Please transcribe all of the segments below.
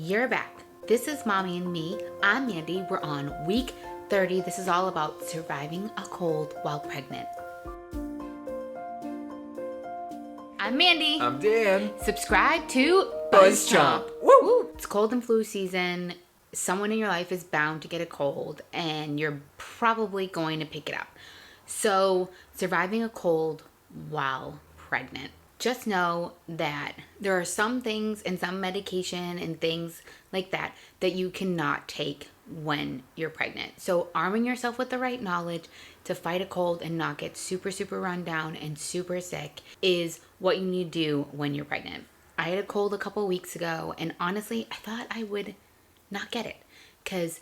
You're back. This is Mommy and Me. I'm Mandy. We're on week 30. This is all about surviving a cold while pregnant. I'm Mandy. I'm Dan. Subscribe to Buzz Chomp. Woo! It's cold and flu season. Someone in your life is bound to get a cold, and you're probably going to pick it up. So, surviving a cold while pregnant. Just know that there are some things and some medication and things like that that you cannot take when you're pregnant. So arming yourself with the right knowledge to fight a cold and not get super run down and super sick is what you need to do when you're pregnant. I had a cold a couple weeks ago, and honestly, I thought I would not get it because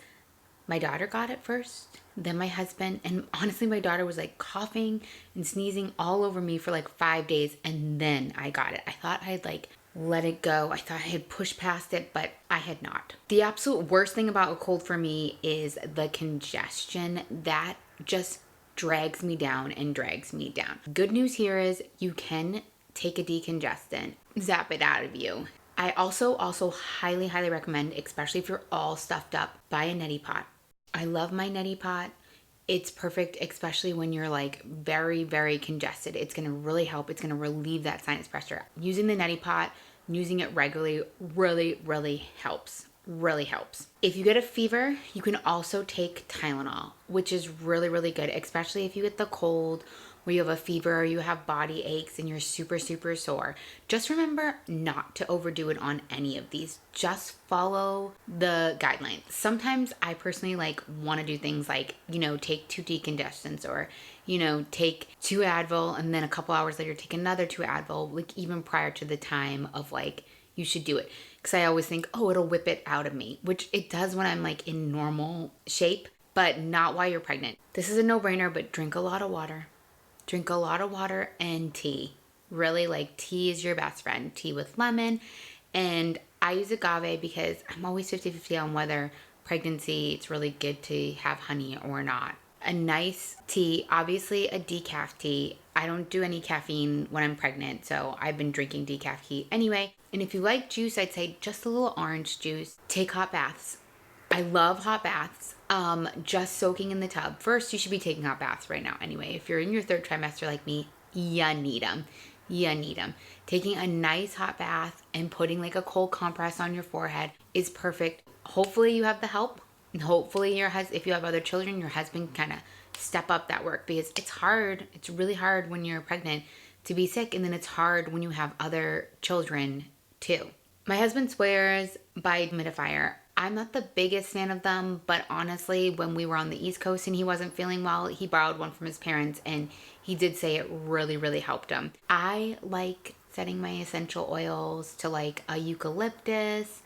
my daughter got it first, then my husband, and honestly, my daughter was like coughing and sneezing all over me for like 5 days, and then I got it. I thought I had let it go. I thought I had pushed past it, but I had not. The absolute worst thing about a cold for me is the congestion. That just drags me down and drags me down. Good news here is you can take a decongestant, zap it out of you. I also highly recommend, especially if you're all stuffed up, buy a Neti Pot. I love my Neti Pot. It's perfect, especially when you're very congested. It's going to really help. It's going to relieve that sinus pressure. Using the Neti Pot, using it regularly really helps. Really helps. If you get a fever, you can also take Tylenol, which is really good, especially if you get the cold, where you have a fever or you have body aches and you're super sore. Just remember not to overdo it on any of these. Just follow the guidelines. Sometimes I personally want to do things like, take 2 decongestants or, take 2 Advil and then a couple hours later take another 2 Advil, even prior to the time of you should do it. Because I always think, oh, it'll whip it out of me, which it does when I'm in normal shape, but not while you're pregnant. This is a no-brainer, but drink a lot of water. Drink a lot of water and tea. Really, tea is your best friend. Tea with lemon. And I use agave because I'm always 50-50 on whether pregnancy, it's really good to have honey or not. A nice tea, obviously a decaf tea. I don't do any caffeine when I'm pregnant, so I've been drinking decaf tea anyway. And if you like juice, I'd say just a little orange juice. Take hot baths. I love hot baths. Just soaking in the tub. First, you should be taking hot baths right now anyway. If you're in your 3rd trimester like me, you need them. Taking a nice hot bath and putting a cold compress on your forehead is perfect. Hopefully you have the help. And hopefully if you have other children, your husband kind of step up that work, because it's hard. It's really hard when you're pregnant to be sick, and then it's hard when you have other children too. My husband swears by humidifier. I'm not the biggest fan of them, but honestly, when we were on the East Coast and he wasn't feeling well, he borrowed one from his parents, and he did say it really helped him. I like setting my essential oils to a eucalyptus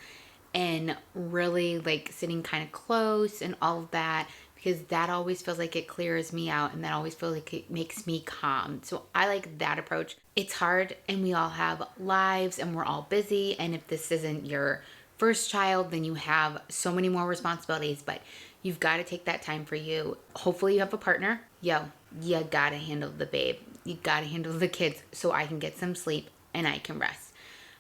and really sitting kind of close and all of that, because that always feels like it clears me out, and that always feels like it makes me calm. So I like that approach. It's hard, and we all have lives, and we're all busy, and if this isn't your first child, then you have so many more responsibilities, but you've got to take that time for you. Hopefully you have a partner. You got to handle the babe. You got to handle the kids so I can get some sleep and I can rest.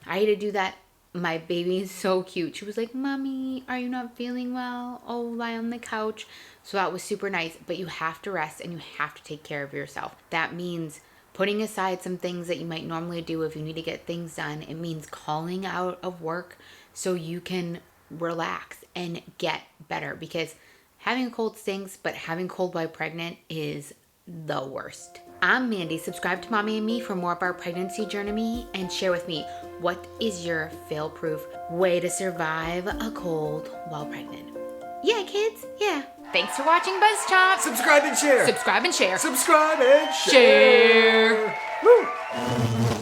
I had to do that. My baby is so cute. She was like, "Mommy, are you not feeling well? Oh, lie on the couch." So that was super nice, but you have to rest and you have to take care of yourself. That means putting aside some things that you might normally do if you need to get things done. It means calling out of work so you can relax and get better, because having a cold stinks, but having cold while pregnant is the worst. I'm Mandy. Subscribe to Mommy and Me for more of our pregnancy journey, and share with me, what is your fail-proof way to survive a cold while pregnant? Yeah, kids. Yeah. Thanks for watching Buzz Chomp. Subscribe and share. Subscribe and share. Subscribe and share. Share. Woo!